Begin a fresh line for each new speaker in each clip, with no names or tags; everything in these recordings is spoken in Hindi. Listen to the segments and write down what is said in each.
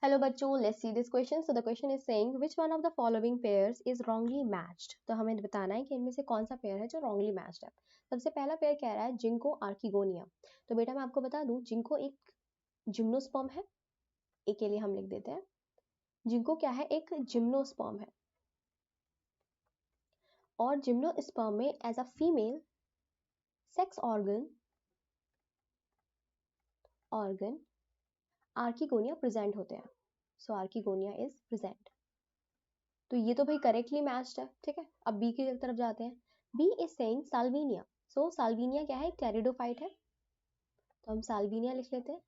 हेलो बच्चों, let's see this question. So the question is saying which one of the following pairs is wrongly matched. तो हमें बताना है कि इनमें से कौन सा पेयर है जो रॉन्गली मैच्ड है. सबसे पहला पेयर कह रहा है जिंको आर्किगोनिया. तो बेटा मैं आपको बता दूं, जिंको एक जिम्नोस्पर्म है. ए के लिए हम लिख देते हैं जिंको क्या है, एक जिम्नोस्पर्म है. और जिम्नोस्पर्म में as a female sex organ archegonia present होते हैं. So archegonia is present. तो ये तो भाई करेक्टली मैच्ड है. ठीक है, अब बी की तरफ जाते हैं. B is saying Salvinia. So Salvinia क्या है, टेरिडोफाइट है. तो हम साल्विनिया लिख लेते हैं.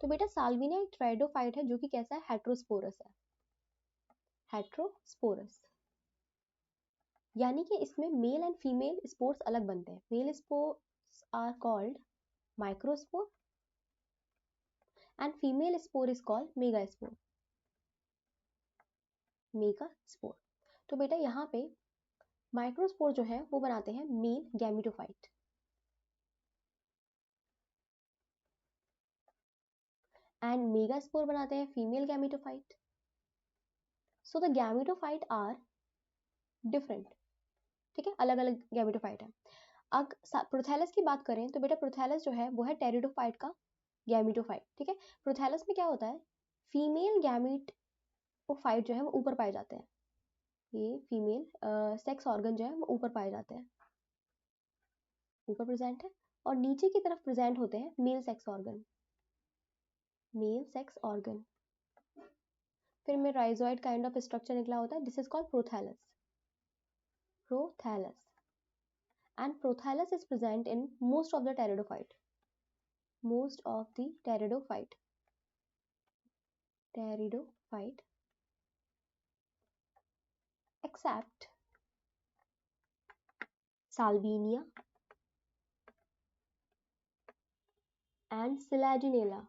तो बेटा साल्विनिया एक टेरिडोफाइट है जो कि कैसा है, हेट्रोस्पोरस है. हेट्रोस्पोरस यानी कि इसमें मेल एंड फीमेल स्पोर्स अलग बनते हैं. Male spores are called microspore and female spore is called megaspore. Megaspore. तो बेटा यहाँ पे माइक्रोस्पोर जो है वो बनाते हैं मेल गैमेटोफाइट एंड मेगास्पोर बनाते हैं female gametophyte. So the gametophyte are different. ठीक है, अलग अलग गैमेटोफाइट है. अब प्रोथैलस की बात करें तो बेटा प्रोथैलस जो है वो है टेरिडोफाइट का गैमेटोफाइट. ठीक है, प्रोथैलस में क्या होता है, फीमेल गैमेटोफाइट जो है वो ऊपर पाए जाते हैं. ये फीमेल सेक्स ऑर्गन जो है वो ऊपर पाए जाते हैं, ऊपर प्रेजेंट है. और नीचे की तरफ प्रेजेंट होते हैं male sex organ. Male sex organ. फिर में राइजोइड काइंड ऑफ स्ट्रक्चर निकला होता है. This is called prothallus. Prothallus. And prothallus is present in most of the pteridophyte. Most of the pteridophyte. Pteridophyte. Except Salvinia and Selaginella.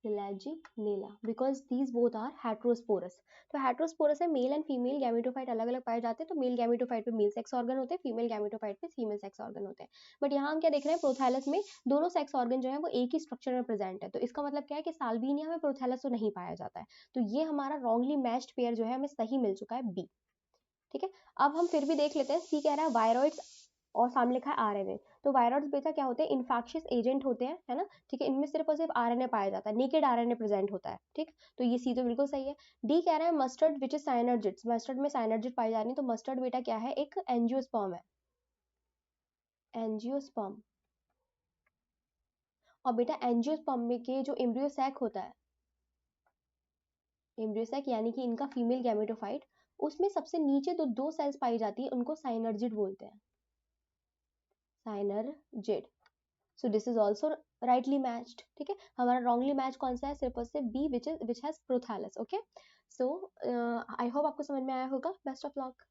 Selaginella. Because these both are heterosporous. तो हेट्रोस्पोरस है, मेल एंड फीमेल गैमेटोफाइट अलग अलग पाए जाते हैं. तो मेल गैमेटोफाइट पे मेल सेक्स ऑर्गन होते हैं, फीमेल गैमेटोफाइट पे फीमेल सेक्स ऑर्गन होते हैं. बट यहाँ हम क्या देख रहे हैं, प्रोथैलस में दोनों सेक्स ऑर्गन जो है वो एक ही स्ट्रक्चर में प्रेजेंट है. तो इसका मतलब क्या है कि साल्विनिया में प्रोथैलस तो नहीं पाया जाता है. तो ये हमारा रॉन्गली मैच्ड पेयर जो है हमें सही मिल चुका है, बी. ठीक है, अब हम फिर भी देख लेते हैं. सी कह रहा है वायरॉइड्स और सामने लिखा है आरएनए. तो वायरॉइड्स बेटा क्या होते हैं, इन्फेक्शियस एजेंट होते हैं, है ना. ठीक है, इनमें सिर्फ और सिर्फ आरएनए पाया जाता है, नेकेड आरएनए प्रेजेंट होता है. ठीक, तो ये सी तो बिल्कुल सही है. डी कह रहा है मस्टर्ड विच इज साइनर्जिड्स. मस्टर्ड में साइनर्जिड पाई जा रही है. तो मस्टर्ड बेटा क्या है, एक एंजियोस्पर्म है. एंजियोस्पर्म. और बेटा एंजियोस्पर्म में के जो एम्ब्रियो सैक होता है, एम्ब्रियो सैक यानी कि इनका फीमेल गैमेटोफाइट, उसमें सबसे नीचे तो दो सेल्स पाई जाती है, उनको साइनर्जिड बोलते हैं. साइनर्जिड. So this is also rightly matched. ठीक है, हमारा रॉन्गली मैच कौन सा है, सिर्फ और सिर्फ B which has prothallus. Okay, so I hope आपको समझ में आया होगा. Best of luck.